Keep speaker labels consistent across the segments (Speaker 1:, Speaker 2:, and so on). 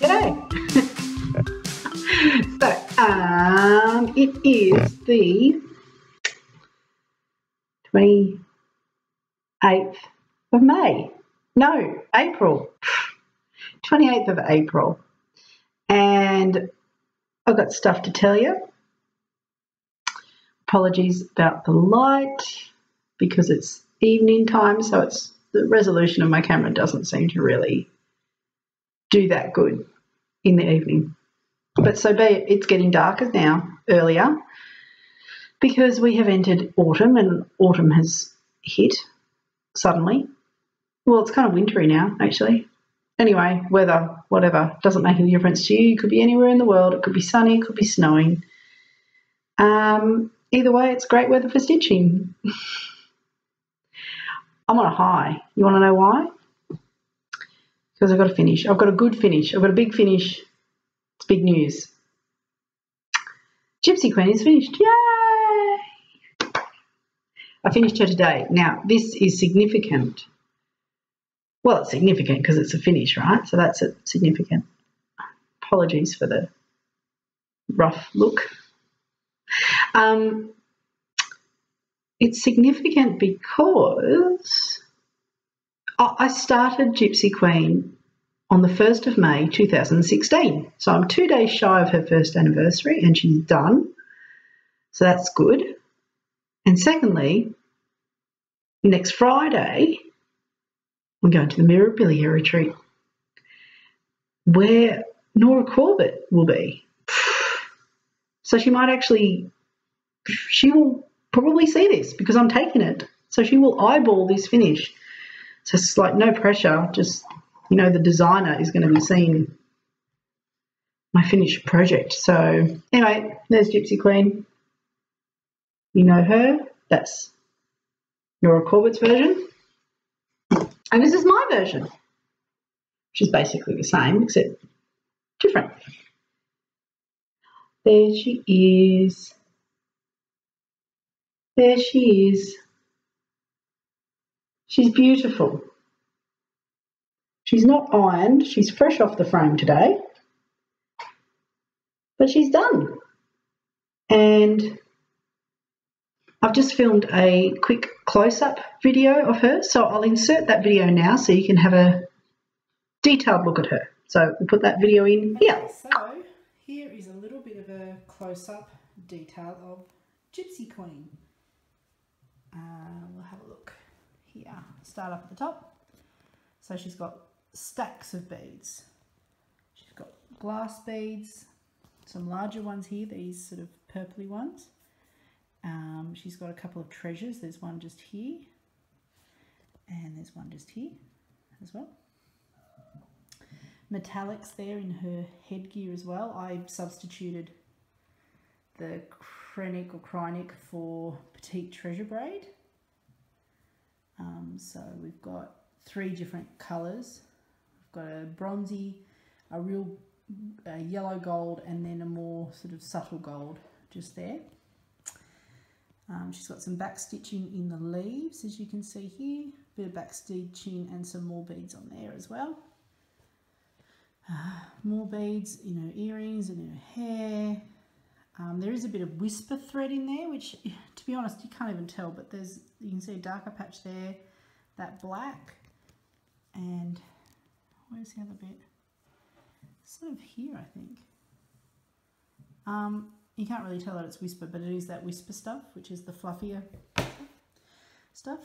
Speaker 1: G'day. So, it is the 28th of May. No, April. 28th of April. And I've got stuff to tell you. Apologies about the light because it's evening time, so it's the resolution of my camera doesn't seem to really do that good in the evening. But so be it, it's getting darker now, earlier, because we have entered autumn and autumn has hit suddenly. Well, it's kind of wintry now, actually. Anyway, weather, whatever, doesn't make any difference to you. You could be anywhere in the world. It could be sunny, it could be snowing. Either way, it's great weather for stitching. I'm on a high. You want to know why? Because I've got a finish. I've got a good finish. I've got a big finish. It's big news. Gypsy Queen is finished. Yay! I finished her today. Now, this is significant. Well, it's significant because it's a finish, right? So that's significant. Apologies for the rough look. It's significant because I started Gypsy Queen on the 1st of May 2016. So I'm 2 days shy of her first anniversary and she's done. So that's good. And secondly, next Friday, we're going to the Mirabilia retreat where Nora Corbett will be. So she will probably see this because I'm taking it. So she will eyeball this finish. So it's like no pressure, just, you know, the designer is going to be seeing my finished project. So anyway, there's Gypsy Queen. You know her. That's Nora Corbett's version. And this is my version, which is basically the same except different. There she is. There she is. She's beautiful. She's not ironed. She's fresh off the frame today. But she's done. And I've just filmed a quick close-up video of her. So I'll insert that video now so you can have a detailed look at her. So we'll put that video in here.
Speaker 2: Okay, so here is a little bit of a close-up detail of Gypsy Queen. We'll have a look here. Start up at the top. So she's got stacks of beads. She's got glass beads, some larger ones here, these sort of purpley ones. She's got a couple of treasures. There's one just here and there's one just here as well. Metallics there in her headgear as well. I substituted the Krennic or Krynic for Petite Treasure Braid. So we've got 3 different colours. We've got a bronzy, a real yellow gold, and then a more sort of subtle gold just there. She's got some back stitching in the leaves, as you can see here. A bit of back stitching and some more beads on there as well. More beads in her earrings and in her hair. There is a bit of whisper thread in there, which, to be honest, you can't even tell, but you can see a darker patch there, that black, and where's the other bit? Sort of here, I think. You can't really tell that it's whisper, but it is that whisper stuff, which is the fluffier stuff.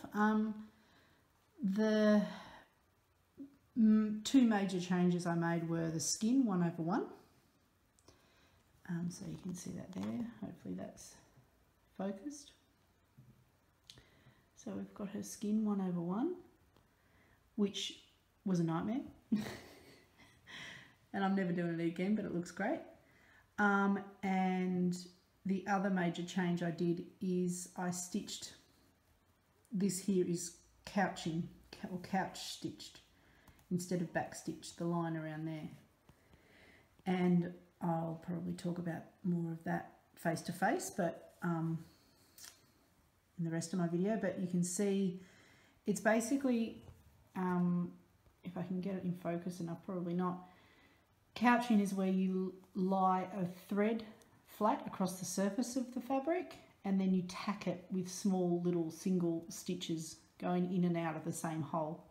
Speaker 2: The 2 major changes I made were the skin 1/1. So you can see that there. Hopefully that's focused. So we've got her skin 1/1, which was a nightmare. And I'm never doing it again, but it looks great. And the other major change I did is I stitched, this here is couching or couch stitched instead of back stitched, the line around there. And I'll probably talk about more of that face to face, but in the rest of my video. But you can see it's basically, if I can get it in focus enough, probably not, Couching is where you lie a thread flat across the surface of the fabric and then you tack it with small little single stitches going in and out of the same hole.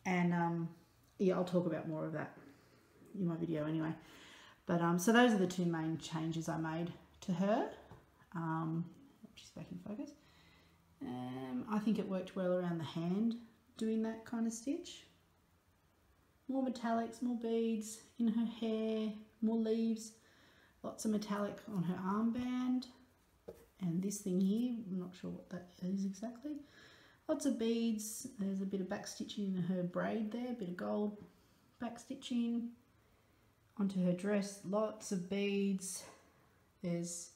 Speaker 2: And yeah, I'll talk about more of that in my video anyway. But so those are the two main changes I made to her. She's back in focus. I think it worked well around the hand doing that kind of stitch. More metallics, more beads in her hair, more leaves, lots of metallic on her armband. And this thing here, I'm not sure what that is exactly. Lots of beads. There's a bit of back stitching in her braid there, a bit of gold back stitching onto her dress. Lots of beads. There's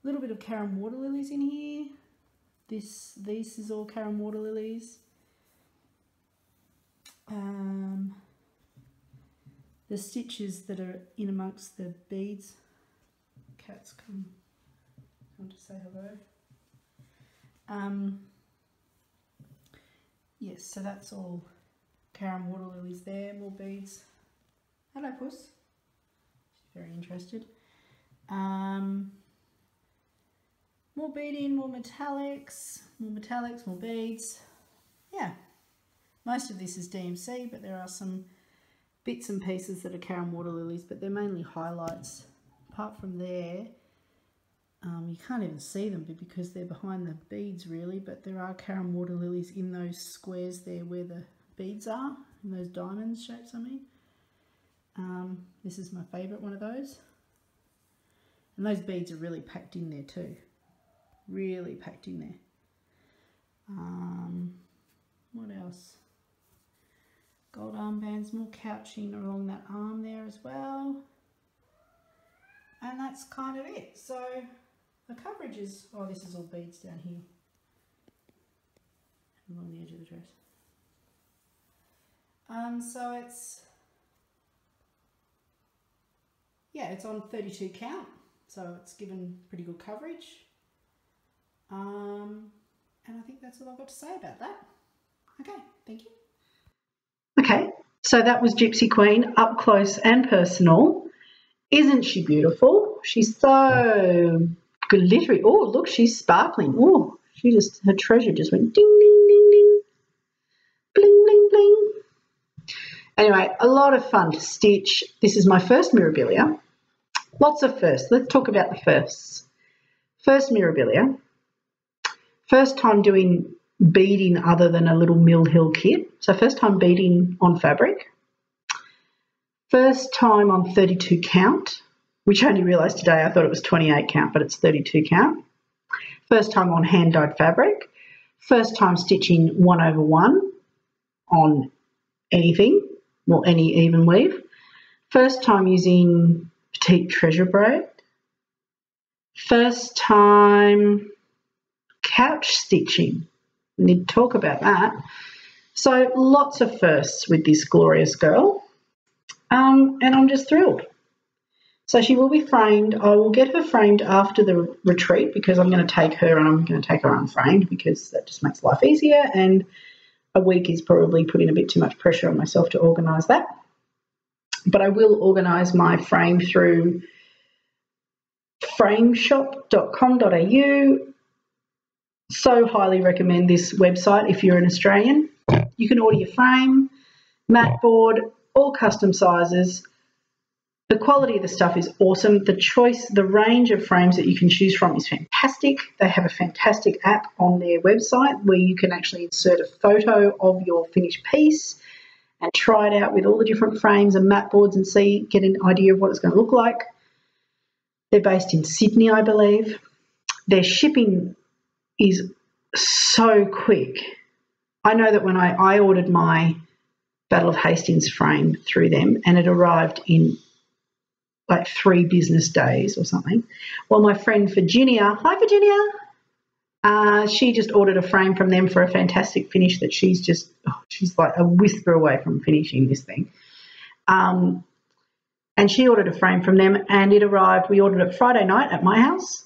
Speaker 2: a little bit of Karen water lilies in here. This is all Karen water lilies. The stitches that are in amongst the beads. Cats come to say hello. Yes, so that's all Karen water lilies there, more beads. Hello, Puss. She's very interested. More beading, more metallics, more beads. Yeah, most of this is DMC, but there are some bits and pieces that are Karen water lilies, but they're mainly highlights. Apart from there, you can't even see them because they're behind the beads really, but there are Karen water lilies in those squares there where the beads are, in those diamond shapes I mean. This is my favourite one of those. And those beads are really packed in there too. Really packed in there. What else? Gold armbands, more couching along that arm there as well. And that's kind of it. So the coverage is, oh, this is all beads down here along the edge of the dress. So it's, yeah, it's on 32 count, so it's given pretty good coverage. And I think that's all I've got to say about that. Okay, thank you.
Speaker 1: Okay, so that was Gypsy Queen up close and personal. Isn't she beautiful? She's so glittery. Oh, look, she's sparkling. Oh, her treasure just went ding, ding, ding, ding. Bling, bling, bling. Anyway, a lot of fun to stitch. This is my first Mirabilia. Lots of firsts. Let's talk about the firsts. First Mirabilia. First time doing beading other than a little Mill Hill kit. So first time beading on fabric. First time on 32 count, which I only realised today I thought it was 28 count, but it's 32 count. First time on hand dyed fabric. First time stitching 1/1 on anything, well, any even weave. First time using petite treasure braid. First time couch stitching. We need to talk about that. So lots of firsts with this glorious girl. And I'm just thrilled. So she will be framed. I will get her framed after the retreat because I'm going to take her and I'm going to take her unframed because that just makes life easier, and a week is probably putting a bit too much pressure on myself to organise that. But I will organise my frame through frameshop.com.au. So highly recommend this website if you're an Australian. You can order your frame, mat board, all custom sizes. The quality of the stuff is awesome. The range of frames that you can choose from is fantastic. They have a fantastic app on their website where you can actually insert a photo of your finished piece and try it out with all the different frames and mat boards and get an idea of what it's going to look like. They're based in Sydney, I believe. Their shipping is so quick. I know that when I ordered my Battle of Hastings frame through them and it arrived in like 3 business days or something. Well, my friend Virginia, hi Virginia, she just ordered a frame from them for a fantastic finish that she's like a whisper away from finishing this thing. And she ordered a frame from them and it arrived, we ordered it Friday night at my house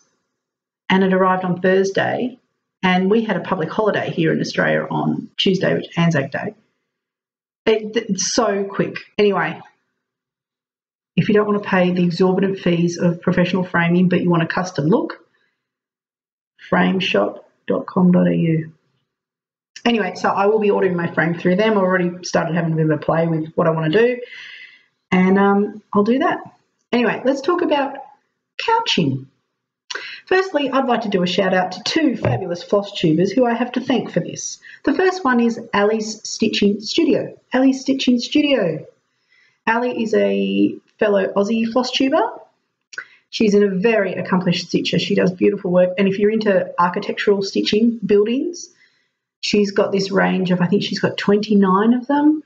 Speaker 1: and it arrived on Thursday, and we had a public holiday here in Australia on Tuesday, which is Anzac Day. It's so quick. Anyway, if you don't want to pay the exorbitant fees of professional framing but you want a custom look, frameshop.com.au. Anyway, so I will be ordering my frame through them. I already started having a bit of a play with what I want to do, and I'll do that. Anyway, let's talk about couching. Firstly, I'd like to do a shout out to two fabulous floss tubers who I have to thank for this. The first one is Ali's Stitching Studio. Ali's Stitching Studio. Ali is a fellow Aussie floss tuber. She's a very accomplished stitcher. She does beautiful work. And if you're into architectural stitching, buildings, she's got this range of, I think she's got 29 of them.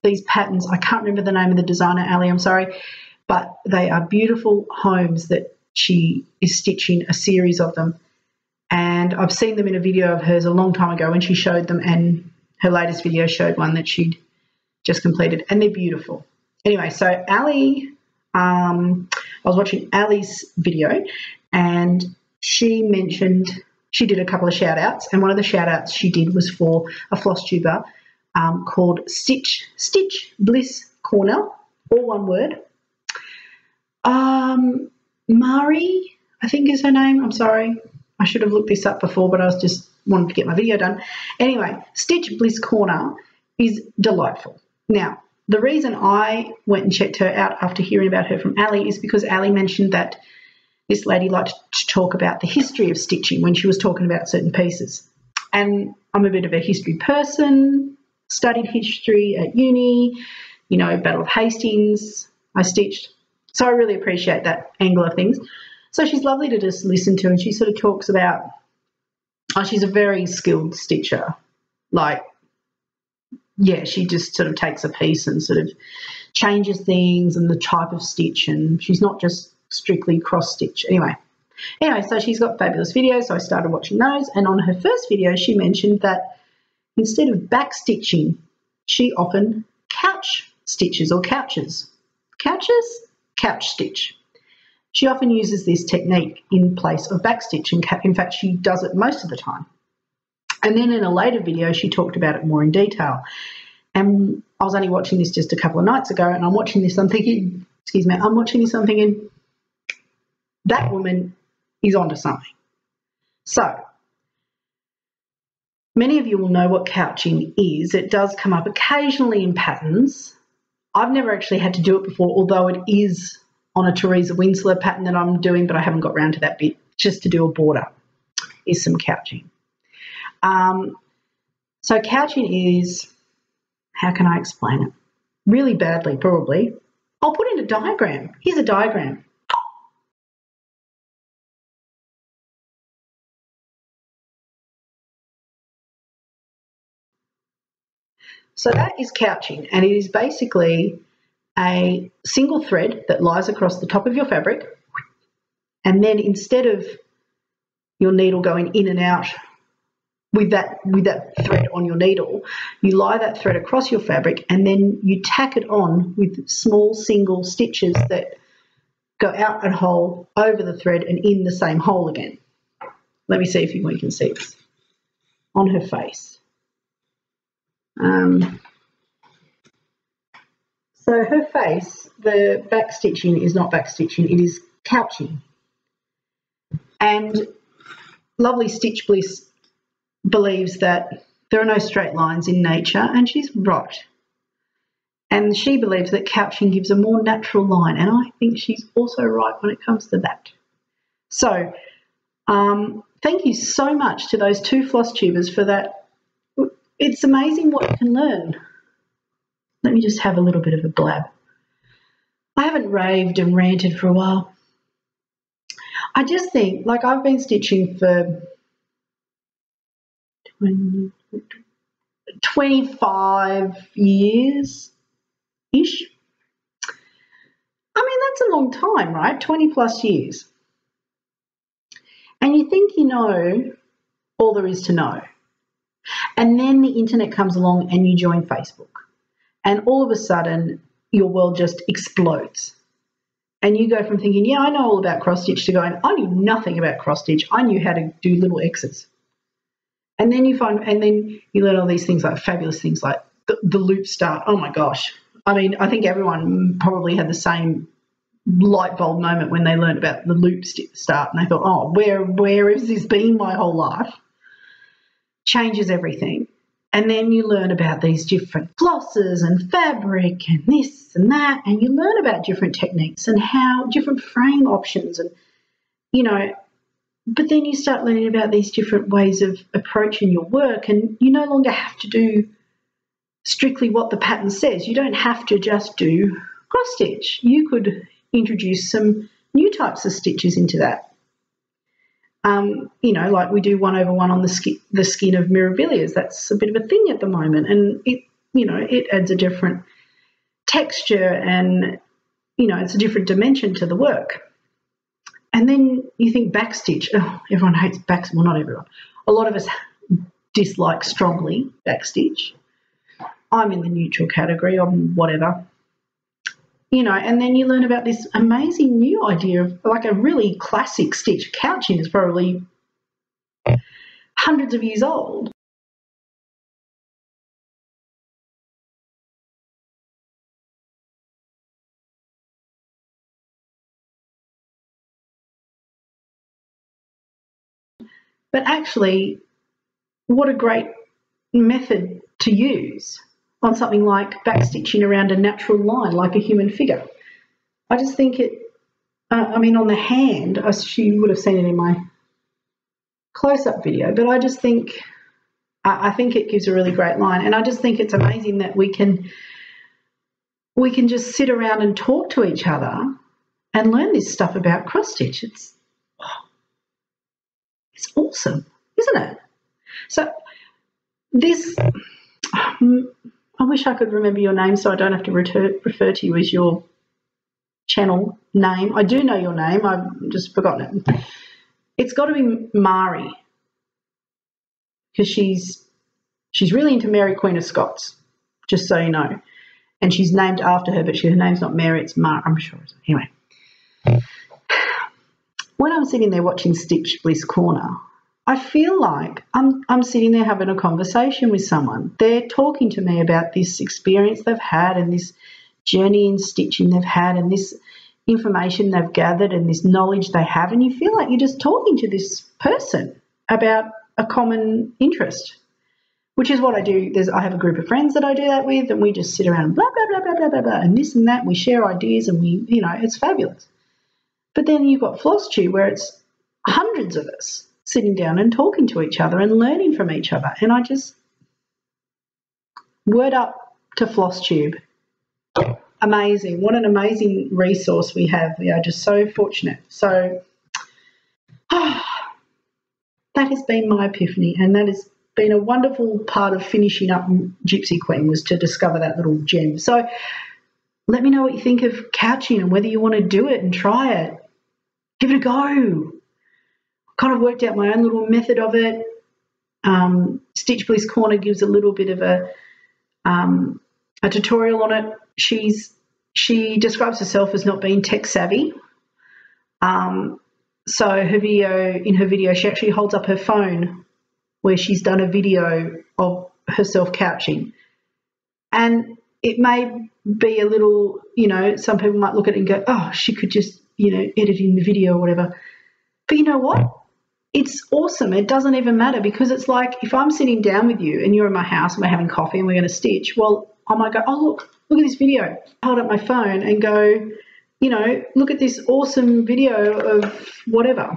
Speaker 1: These patterns, I can't remember the name of the designer, Ali, I'm sorry, but they are beautiful homes that she is stitching, a series of them. And I've seen them in a video of hers a long time ago when she showed them, and her latest video showed one that she'd just completed, and they're beautiful. Anyway, so Ali, I was watching Ali's video, and she mentioned, she did a couple of shout outs, and one of the shout outs she did was for a floss tuber called Stitch Bliss Corner, all one word. Mari, I think is her name. I'm sorry. I should have looked this up before, but I was just wanted to get my video done. Anyway, Stitch Bliss Corner is delightful. Now, the reason I went and checked her out after hearing about her from Ali is because Ali mentioned that this lady liked to talk about the history of stitching when she was talking about certain pieces. And I'm a bit of a history person, studied history at uni, you know, Battle of Hastings, I stitched. So I really appreciate that angle of things. So she's lovely to just listen to, and she sort of talks about, oh, she's a very skilled stitcher. Like, yeah, she just sort of takes a piece and sort of changes things and the type of stitch, and she's not just strictly cross stitch. Anyway, so she's got fabulous videos, so I started watching those, and on her first video she mentioned that instead of back stitching, she often couch stitches or couches. Couches? Couch stitch. She often uses this technique in place of back stitch, and in fact she does it most of the time. And then in a later video she talked about it more in detail. And I was only watching this just a couple of nights ago, and I'm watching this, I'm thinking, that woman is onto something. So many of you will know what couching is. It does come up occasionally in patterns. I've never actually had to do it before, although it is on a Teresa Winslow pattern that I'm doing, but I haven't got round to that bit. Just to do a border is some couching. So couching is, how can I explain it? Really badly, probably. I'll put in a diagram. Here's a diagram. So that is couching, and it is basically a single thread that lies across the top of your fabric, and then instead of your needle going in and out with that thread on your needle, you lie that thread across your fabric, and then you tack it on with small single stitches that go out a hole over the thread and in the same hole again. Let me see if we can see this on her face. So her face, the back stitching is not back stitching, it is couching. And lovely Stitch Bliss believes that there are no straight lines in nature, and she's right. And she believes that couching gives a more natural line, and I think she's also right when it comes to that. So thank you so much to those two floss tubers for that. It's amazing what you can learn. Let me just have a little bit of a blab. I haven't raved and ranted for a while. I just think, like, I've been stitching for 25 years-ish. I mean, that's a long time, right? 20 plus years. And you think you know all there is to know. And then the internet comes along and you join Facebook. And all of a sudden, your world just explodes. And you go from thinking, yeah, I know all about cross stitch, to going, I knew nothing about cross stitch. I knew how to do little X's. And then you learn all these things, like fabulous things like the loop start. Oh my gosh. I mean, I think everyone probably had the same light bulb moment when they learned about the loop start and they thought, oh, where has this been my whole life? Changes everything. And then you learn about these different flosses and fabric and this and that, and you learn about different techniques and how different frame options and, you know, but then you start learning about these different ways of approaching your work, and you no longer have to do strictly what the pattern says. You don't have to just do cross stitch. You could introduce some new types of stitches into that. You know, like we do 1/1 on the skin of mirabilias. That's a bit of a thing at the moment, and it, you know, it adds a different texture and, you know, it's a different dimension to the work. And then you think backstitch. Oh, everyone hates backstitch. Well, not everyone. A lot of us dislike strongly backstitch. I'm in the neutral category. I'm whatever. You know, and then you learn about this amazing new idea of like a really classic stitch. Couching is probably hundreds of years old. But actually, what a great method to use on something like backstitching around a natural line, like a human figure. I just think it, I mean, on the hand, you would have seen it in my close-up video, but I just think, I think it gives a really great line. And I just think it's amazing that we can just sit around and talk to each other and learn this stuff about cross-stitch. It's awesome, isn't it? So this, I wish I could remember your name so I don't have to refer to you as your channel name. I do know your name. I've just forgotten it. It's got to be Mari, because she's really into Mary Queen of Scots, just so you know. And she's named after her, but her name's not Mary, it's Mar. I'm sure. Anyway, when I'm sitting there watching Stitch Bliss Corner, I feel like I'm sitting there having a conversation with someone. They're talking to me about this experience they've had and this journey in stitching they've had and this information they've gathered and this knowledge they have, and you feel like you're just talking to this person about a common interest, which is what I do. I have a group of friends that I do that with, and we just sit around and blah, blah, blah, blah, blah, blah, blah, and this and that. We share ideas and we, you know, it's fabulous. But then you've got Flosstube where it's hundreds of us sitting down and talking to each other and learning from each other. And I just, word up to Flosstube. Amazing. What an amazing resource we have. We are just so fortunate. So that has been my epiphany, and that has been a wonderful part of finishing up Gypsy Queen, was to discover that little gem. So let me know what you think of couching and whether you want to do it and try it. Give it a go. Kind of worked out my own little method of it. Stitch Bliss Corner gives a little bit of a tutorial on it. She describes herself as not being tech savvy. So in her video, she actually holds up her phone where she's done a video of herself couching. And it may be a little, you know, some people might look at it and go, oh, she could just, you know, edit in the video or whatever. But you know what? It's awesome. It doesn't even matter, because it's like if I'm sitting down with you and you're in my house and we're having coffee and we're going to stitch, well, I might go, oh, look at this video. Hold up my phone and go, you know, look at this awesome video of whatever.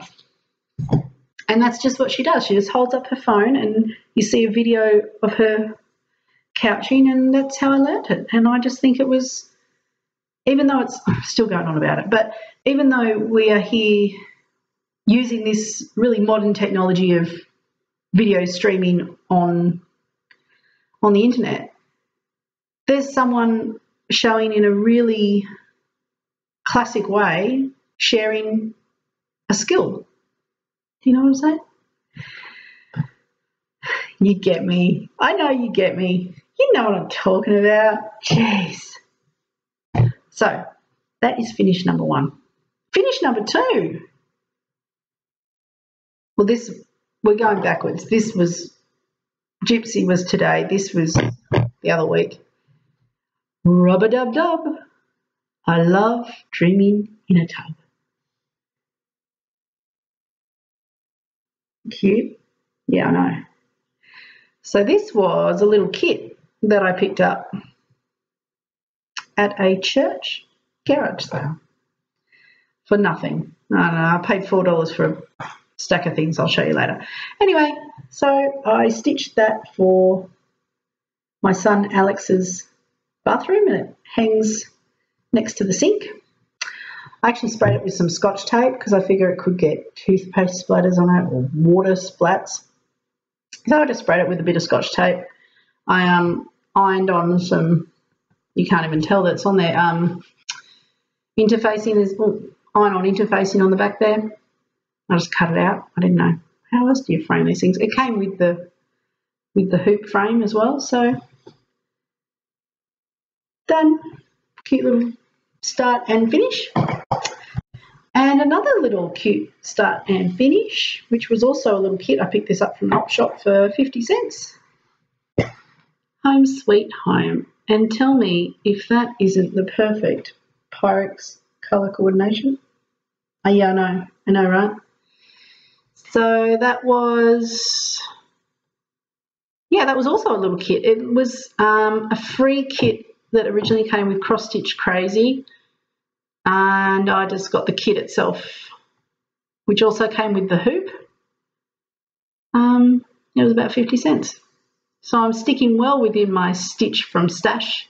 Speaker 1: And that's just what she does. She just holds up her phone and you see a video of her couching, and that's how I learned it. And I just think it was, even though I'm still going on about it, but even though we are here using this really modern technology of video streaming on the internet, there's someone showing in a really classic way, sharing a skill. Do you know what I'm saying? You get me. I know you get me. You know what I'm talking about. Jeez. So that is finish number 1. Finish number 2. Well, we're going backwards. Gypsy was today. This was the other week. Rub-a-dub-dub. I love dreaming in a tub. Cute. Yeah, I know. So this was a little kit that I picked up at a church garage sale for nothing. I don't know, I paid $4 for a stack of things I'll show you later. Anyway, so I stitched that for my son Alex's bathroom, and it hangs next to the sink. I actually sprayed it with some Scotch tape because I figure it could get toothpaste splatters on it or water splats. So I just sprayed it with a bit of Scotch tape. I ironed on some, you can't even tell that's on there, interfacing, there's iron-on interfacing on the back there. I just cut it out. I didn't know. How else do you frame these things? It came with the hoop frame as well, so done. Cute little start and finish. And another little cute start and finish, which was also a little kit. I picked this up from an op shop for 50 cents. Home Sweet Home. And tell me if that isn't the perfect Pyrex colour coordination. Oh, yeah, I know, right? So that was, yeah, that was also a little kit. It was a free kit that originally came with Cross Stitch Crazy, and I just got the kit itself, which also came with the hoop. It was about 50 cents. So I'm sticking well within my Stitch from Stash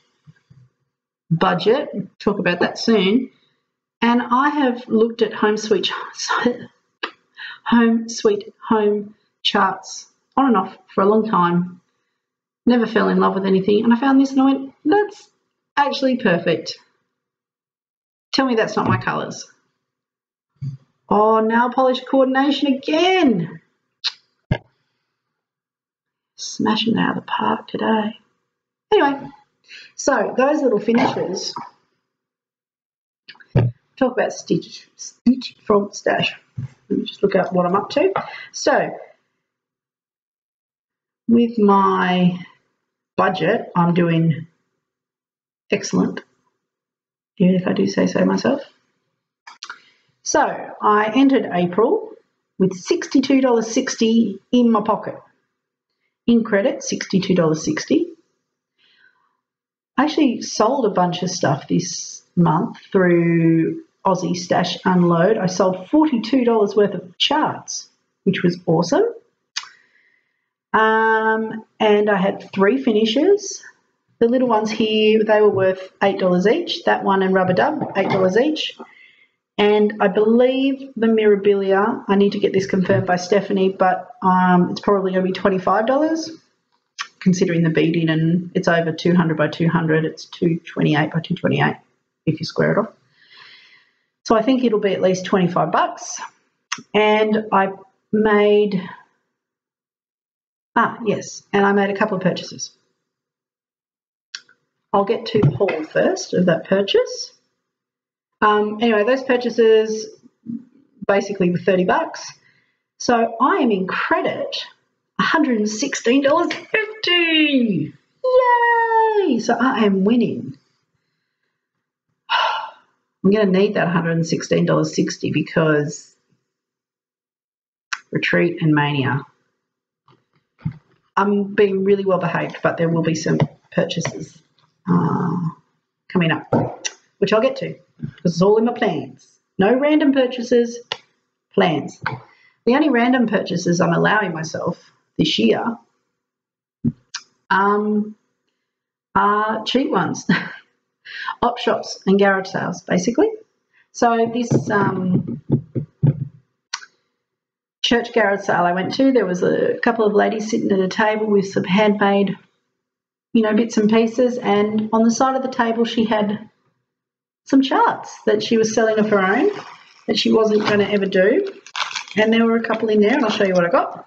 Speaker 1: budget. Talk about that soon. And I have looked at Home Sweet Home charts on and off for a long time. Never fell in love with anything, and I found this and I went, that's actually perfect. Tell me that's not my colours. Oh, nail polish coordination again. Smashing it out of the park today. Anyway, so those little finishes. Talk about Stitch from Stash. Let me just look up what I'm up to. So, with my budget, I'm doing excellent, if I do say so myself. So, I entered April with $62.60 in my pocket. In credit, $62.60. I actually sold a bunch of stuff this month through Aussie Stash Unload. I sold $42 worth of charts, which was awesome. And I had 3 finishes. The little ones here, they were worth $8 each. That one and Rubber Dub, $8 each. And I believe the Mirabilia, I need to get this confirmed by Stephanie, but it's probably going to be $25, considering the beading, and it's over 200 by 200. It's 228 by 228 if you square it off. So I think it'll be at least $25. And I made, yes, and I made a couple of purchases. I'll get to the haul first of that purchase. Anyway, those purchases basically were $30. So I am in credit, $116.50. Yay! So I am winning. I'm going to need that $116.60 because Retreat and Mania. I'm being really well behaved, but there will be some purchases coming up, which I'll get to because it's all in my plans. No random purchases, plans. The only random purchases I'm allowing myself this year are cheap ones. Op shops and garage sales, basically. So this church garage sale I went to, there was a couple of ladies sitting at a table with some handmade, bits and pieces, and on the side of the table she had some charts that she was selling of her own that she wasn't going to ever do, and there were a couple in there, and I'll show you what I got.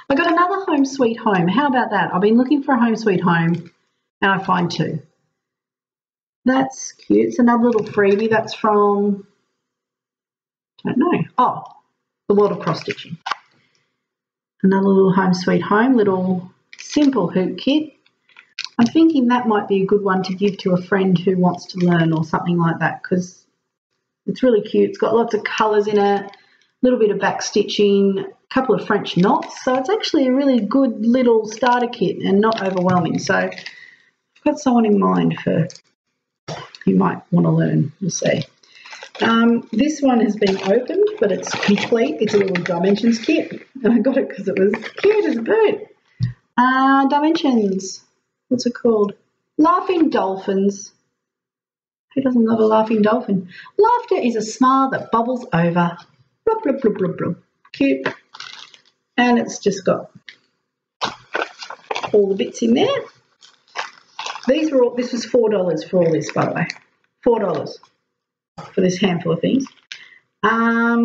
Speaker 1: I got another Home Sweet Home. How about that? I've been looking for a Home Sweet Home, and I find 2. That's cute. It's another little freebie. That's from, don't know. The World of Cross Stitching. Another little Home Sweet Home, little simple hoop kit. I'm thinking that might be a good one to give to a friend who wants to learn or something like that, because It's really cute. It's got lots of colours in it, a little bit of back stitching, a couple of French knots. So it's actually a really good little starter kit and not overwhelming. So I've got someone in mind for who might want to learn. We'll see. This one has been opened, but it's complete. It's a little dimensions kit, and I got it because it was cute as a boot. Dimensions. What's it called? Laughing dolphins. Who doesn't love a laughing dolphin? Laughter is a smile that bubbles over. Blub, blub, blub, blub, blub. Cute. And it's just got all the bits in there. These were all, this was $4 for all this, by the way. $4 for this handful of things. A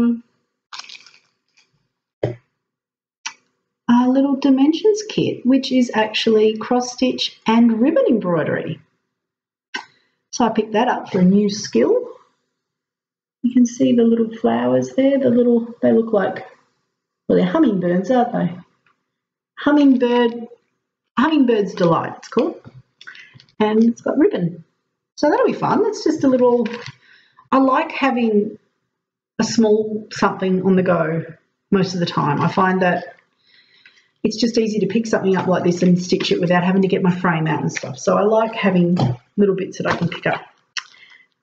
Speaker 1: little dimensions kit, which is actually cross stitch and ribbon embroidery. So I picked that up for a new skill. You can see the little flowers there, they look like, well, they're hummingbirds, aren't they? Hummingbird's Delight, it's called. And it's got ribbon. So that'll be fun. It's just a little, I like having a small something on the go most of the time. I find that it's just easy to pick something up like this and stitch it without having to get my frame out and stuff. So I like having little bits that I can pick up.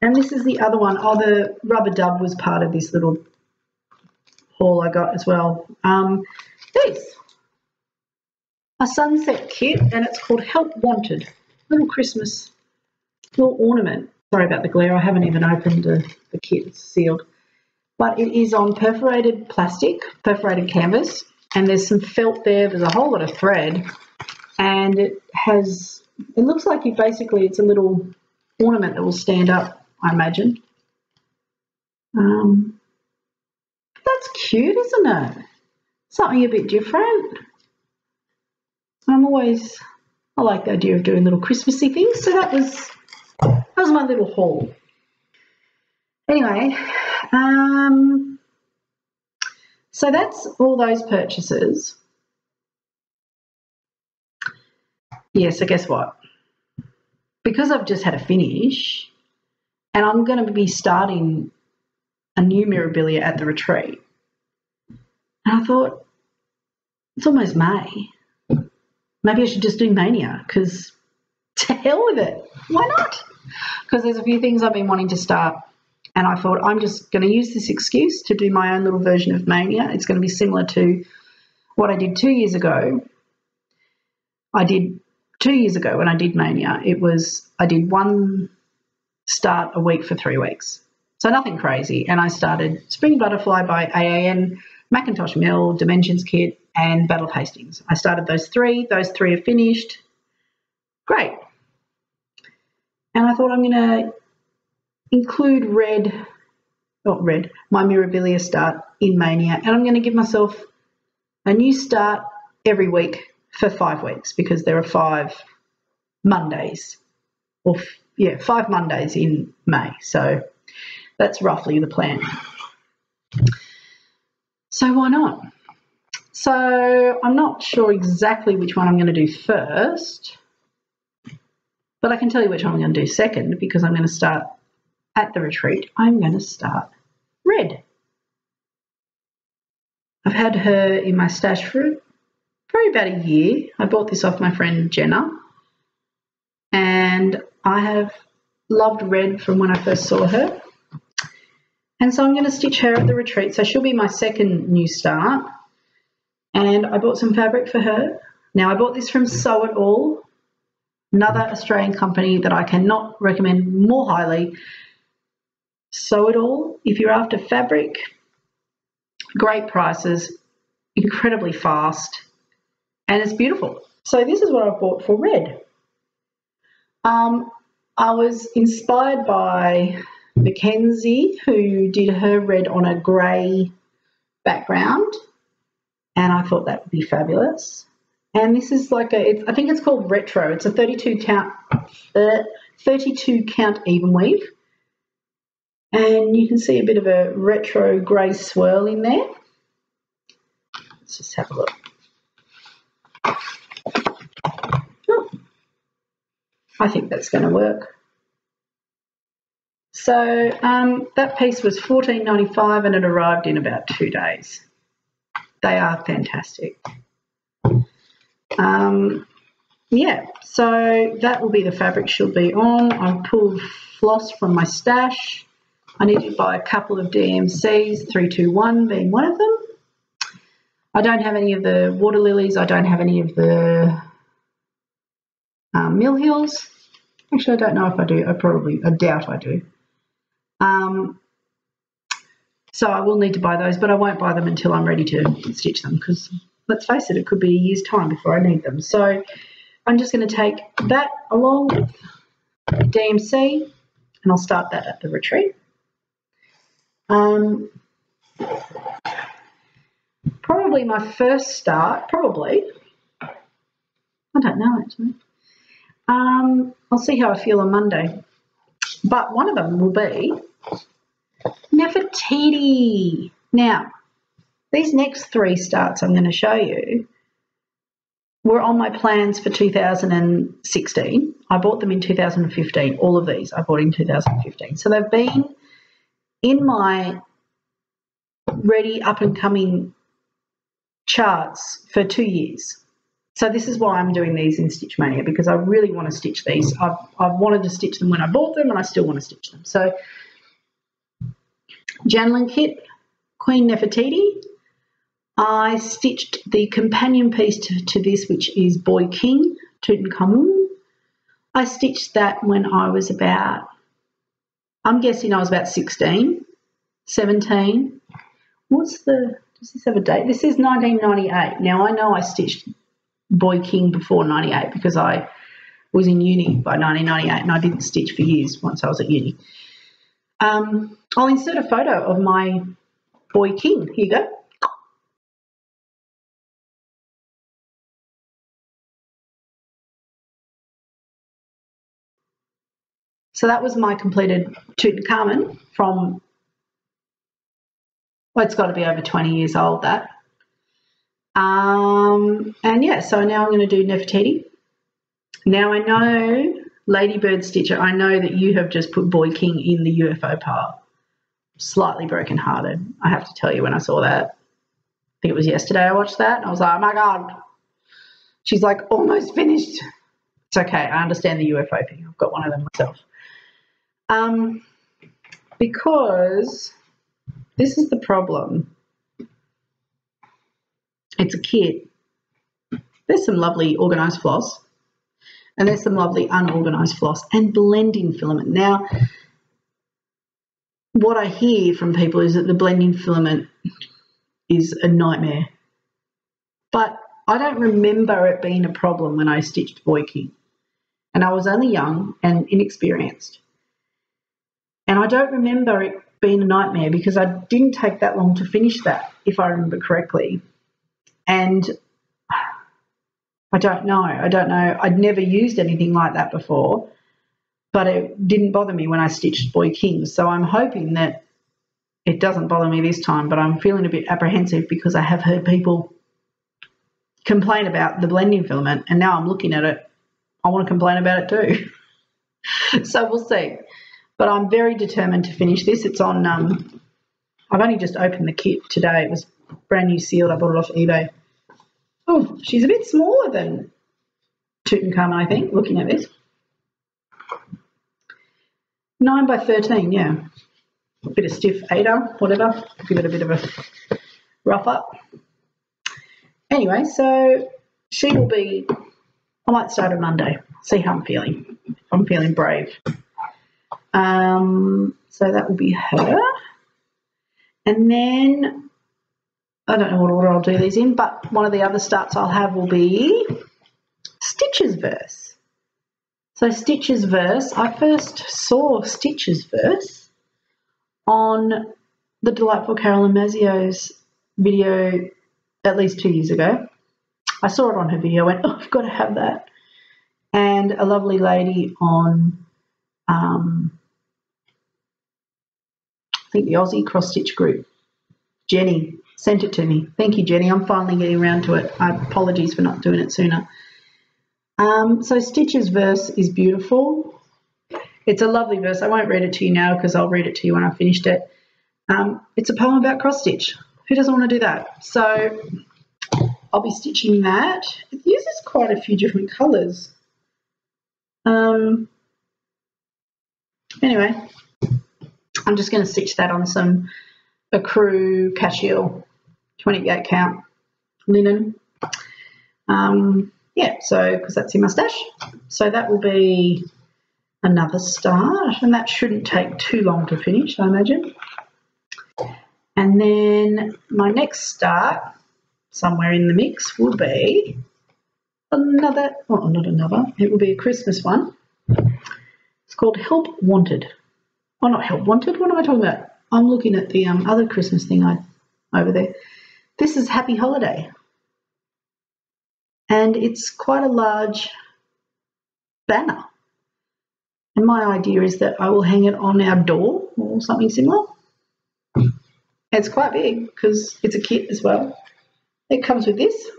Speaker 1: And this is the other one. Oh, the rubber dub was part of this little haul I got as well. This, a sunset kit, and it's called Help Wanted. Little Christmas, little ornament. Sorry about the glare. I haven't even opened the kit. It's sealed. But it is on perforated plastic, perforated canvas, and there's some felt there. There's a whole lot of thread, and it looks like it's a little ornament that will stand up, I imagine. That's cute, isn't it? Something a bit different. I like the idea of doing little Christmassy things, so that was my little haul. Anyway, so that's all those purchases. Yeah, so guess what? Because I've just had a finish and I'm going to be starting a new Mirabilia at the retreat, and I thought, it's almost May. Maybe I should just do Mania, because to hell with it. Why not? Because there's a few things I've been wanting to start, and I thought I'm just going to use this excuse to do my own little version of Mania. It's going to be similar to what I did 2 years ago. I did 2 years ago when I did Mania. I did one start a week for 3 weeks. So nothing crazy. And I started Spring Butterfly by AAN, Macintosh Mill, Dimensions Kit, and Battle of Hastings. I started those three. Those three are finished. Great. And I thought I'm going to include my Mirabilia start in Mania, and I'm going to give myself a new start every week for 5 weeks, because there are 5 Mondays, 5 Mondays in May. So that's roughly the plan. So why not? So I'm not sure exactly which one I'm going to do first, but I can tell you which one I'm going to do second, because I'm going to start at the retreat. I'm going to start Red. I've had her in my stash for probably about a year. I bought this off my friend Jenna, and I have loved Red from when I first saw her. And so I'm going to stitch her at the retreat. So she'll be my second new start. And I bought some fabric for her. Now, I bought this from Sew It All, another Australian company that I cannot recommend more highly. Sew It All, if you're after fabric, great prices, incredibly fast, and it's beautiful. So this is what I bought for Red. I was inspired by Mackenzie, who did her Red on a grey background, and I thought that would be fabulous. And this is like I think it's called Retro. It's a 32 count even weave. And you can see a bit of a retro grey swirl in there. Let's just have a look. Oh, I think that's going to work. So that piece was $14.95 and it arrived in about 2 days. They are fantastic. Yeah, so that will be the fabric she'll be on. I've pulled floss from my stash. I need to buy a couple of DMCs, 321 being one of them. I don't have any of the water lilies. I don't have any of the Mill Hills. Actually, I don't know if I do. I doubt I do. So I will need to buy those, but I won't buy them until I'm ready to stitch them because, let's face it, it could be a year's time before I need them. So I'm just going to take that along with DMC and I'll start that at the retreat. Probably my first start, I don't know actually. I'll see how I feel on Monday. But one of them will be Nefertiti. Now, these next 3 starts I'm going to show you were on my plans for 2016. I bought them in 2015. All of these I bought in 2015. So they've been in my ready up-and-coming charts for 2 years. So this is why I'm doing these in Stitch Mania, because I really want to stitch these. I've wanted to stitch them when I bought them and I still want to stitch them. So Janlin Kit, Queen Nefertiti. I stitched the companion piece to this, which is Boy King, Tutankhamun. I stitched that when I was about, I'm guessing I was about 16, 17. Does this have a date? This is 1998. Now, I know I stitched Boy King before 98 because I was in uni by 1998 and I didn't stitch for years once I was at uni. I'll insert a photo of my Boy King. Here you go. So that was my completed Tutankhamun from, well, it's got to be over 20 years old, that. And yeah, so now I'm going to do Nefertiti. Now I know, Ladybird Stitcher, I know that you have just put Boy King in the UFO pile. Slightly broken-hearted, I have to tell you, when I saw that. I think it was yesterday I watched that, and I was like, oh my God. She's like, almost finished. It's okay, I understand the UFO thing. I've got one of them myself. Because this is the problem. It's a kit. There's some lovely organised floss and there's some lovely unorganised floss and blending filament. Now, what I hear from people is that the blending filament is a nightmare. But I don't remember it being a problem when I stitched Boy King. And I was only young and inexperienced. And I don't remember it being a nightmare because I didn't take that long to finish that, if I remember correctly. And I don't know. I'd never used anything like that before, but it didn't bother me when I stitched Boy King. So I'm hoping that it doesn't bother me this time, but I'm feeling a bit apprehensive because I have heard people complain about the blending filament, and now I'm looking at it, I want to complain about it too. So we'll see. But I'm very determined to finish this. It's on, I've only just opened the kit today. It was brand new sealed. I bought it off eBay. Oh, she's a bit smaller than Tutankhamun, I think, looking at this. 9 by 13, yeah. A bit of stiff 8er, whatever. Give it a bit of a rough up. Anyway, so she will be, I might start on Monday, see how I'm feeling. I'm feeling brave. So that will be her. And then, I don't know what order I'll do these in, but one of the other starts I'll have will be Stitch's Verse. So Stitch's Verse, I first saw Stitch's Verse on the Delightful Carolyn Mazzio's video at least 2 years ago. I saw it on her video, went, oh, I've got to have that. And a lovely lady on, I think the Aussie Cross Stitch group, Jenny, sent it to me. Thank you, Jenny. I'm finally getting around to it. Apologies for not doing it sooner. So Stitch's Verse is beautiful. It's a lovely verse. I won't read it to you now because I'll read it to you when I've finished it. It's a poem about cross stitch. Who doesn't want to do that? So I'll be stitching that. It uses quite a few different colours. Anyway, I'm just going to stitch that on some Ecru Cashel 28 count linen. Yeah, so because that's in my stash. So that will be another start, and that shouldn't take too long to finish, I imagine. And then my next start, somewhere in the mix, will be another, well, not another, it will be a Christmas one. It's called Help Wanted. Oh, not Help Wanted, what am I talking about? I'm looking at the other Christmas thing over there. This is Happy Holiday. And it's quite a large banner. And my idea is that I will hang it on our door or something similar. It's quite big because it's a kit as well. It comes with this.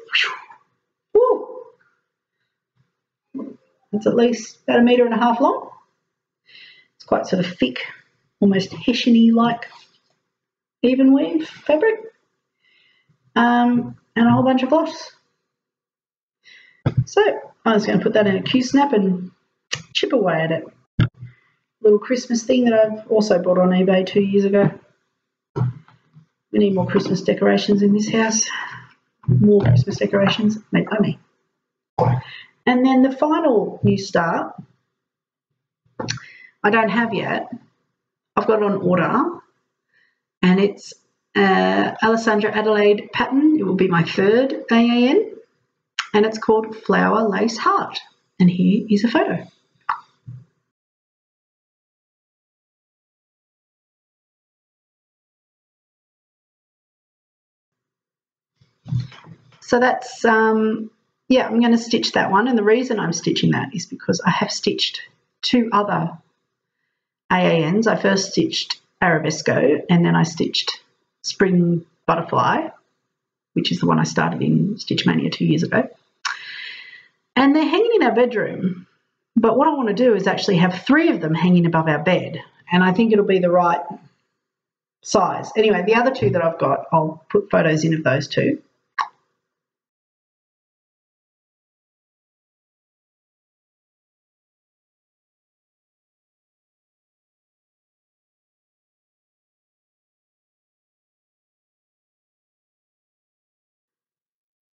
Speaker 1: Woo. It's at least about 1.5 meters long. It's quite sort of thick, almost Hessian-y like even weave fabric. And a whole bunch of floss. So I'm just going to put that in a Q-snap and chip away at it. Little Christmas thing that I've also bought on eBay 2 years ago. We need more Christmas decorations in this house. More Christmas decorations made by me. And then the final new start, I don't have yet. I've got it on order, and it's Alessandra Adelaide pattern. It will be my third AAN, and it's called Flower Lace Heart. And here is a photo. So that's, yeah, I'm going to stitch that one. And the reason I'm stitching that is because I have stitched 2 other AANs. I first stitched Arabesco, and then I stitched Spring Butterfly, which is the one I started in Stitch Mania 2 years ago. And they're hanging in our bedroom. But what I want to do is actually have 3 of them hanging above our bed. And I think it'll be the right size. Anyway, the other 2 that I've got, I'll put photos in of those 2.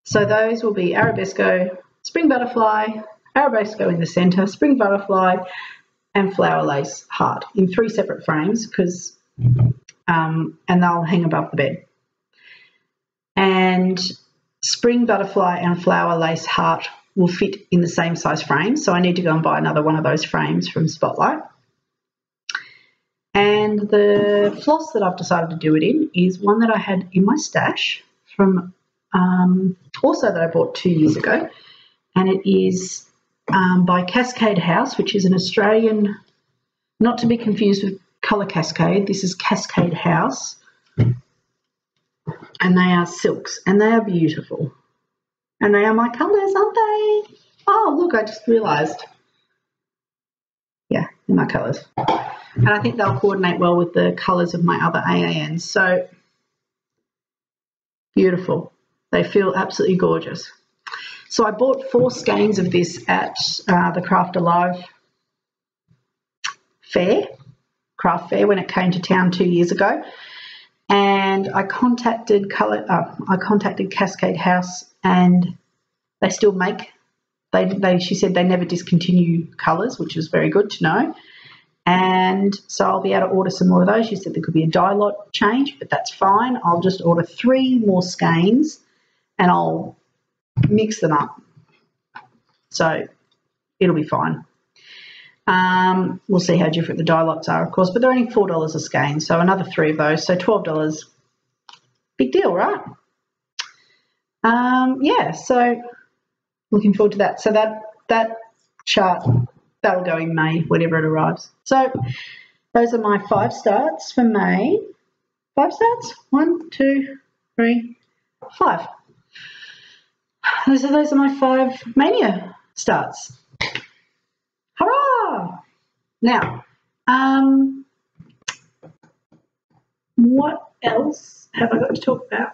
Speaker 1: So those will be Arabesco, Spring Butterfly, Arabesco in the centre, Spring Butterfly, and Flower Lace Heart in 3 separate frames because, and they'll hang above the bed. And Spring Butterfly and Flower Lace Heart will fit in the same size frame, so I need to go and buy another one of those frames from Spotlight. And the floss that I've decided to do it in is one that I had in my stash from also that I bought 2 years ago, and it is by Cascade House, which is an Australian, not to be confused with Colour Cascade. This is Cascade House, and they are silks, and they are beautiful, and they are my colours, aren't they? Oh, look, I just realised. Yeah, they're my colours, and I think they'll coordinate well with the colours of my other AANs. So beautiful. They feel absolutely gorgeous. So I bought 4 skeins of this at the Craft Alive craft fair when it came to town 2 years ago, and I contacted Cascade House, and they still make. She said they never discontinue colours, which was very good to know. And so I'll be able to order some more of those. She said there could be a dye lot change, but that's fine. I'll just order 3 more skeins, and I'll mix them up. So it'll be fine. We'll see how different the dye lots are, of course, but they're only $4 a skein, so another 3 of those, so $12. Big deal, right? Yeah, so looking forward to that. So that chart, that'll go in May, whenever it arrives. So those are my 5 starts for May. 5 starts? 1, 2, 3, 5. Those are my 5 Mania starts. Hurrah! Now, what else have I got to talk about?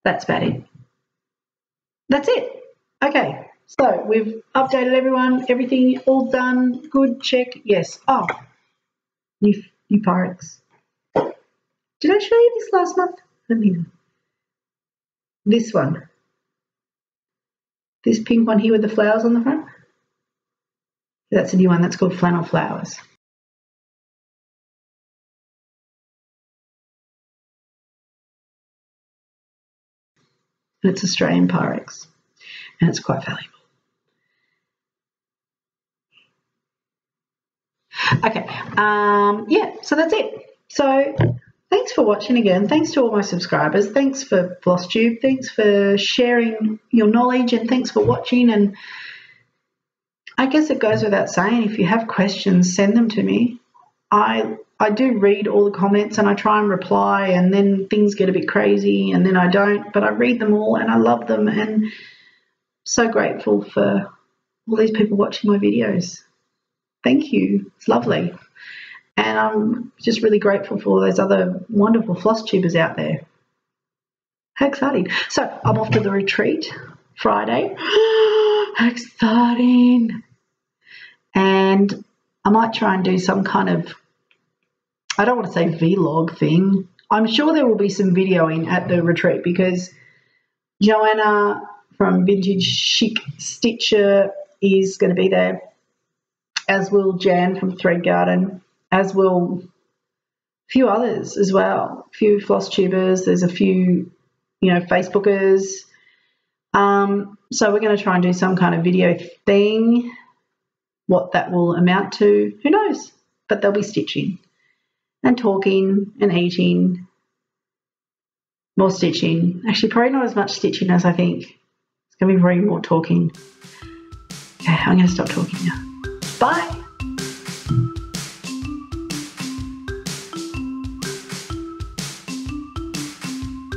Speaker 1: That's about it. That's it. Okay, so we've updated everyone, everything all done, good, check, yes. Oh, new Pyrex. Did I show you this last month? Let me know. This one. This pink one here with the flowers on the front. That's a new one, that's called Flannel Flowers. And it's Australian Pyrex, and it's quite valuable. Okay, yeah, so that's it. So thanks for watching again. Thanks to all my subscribers. Thanks for Flosstube. Thanks for sharing your knowledge, and thanks for watching. And I guess it goes without saying, if you have questions, send them to me. I do read all the comments and I try and reply, and then things get a bit crazy and then I don't, but I read them all and I love them, and so grateful for all these people watching my videos. Thank you. It's lovely. And I'm just really grateful for all those other wonderful floss tubers out there. How exciting. So I'm off to the retreat Friday. How exciting. And I might try and do some kind of, I don't want to say vlog thing. I'm sure there will be some videoing at the retreat, because Joanna from Vintage Chic Stitcher is going to be there, as will Jan from Thread Garden, as will a few others as well, a few floss tubers. There's a few, Facebookers. So we're going to try and do some kind of video thing. What that will amount to, who knows? But they'll be stitching and talking and eating, more stitching. Actually, probably not as much stitching as I think. It's going to be very more talking. Okay, I'm going to stop talking now. Bye.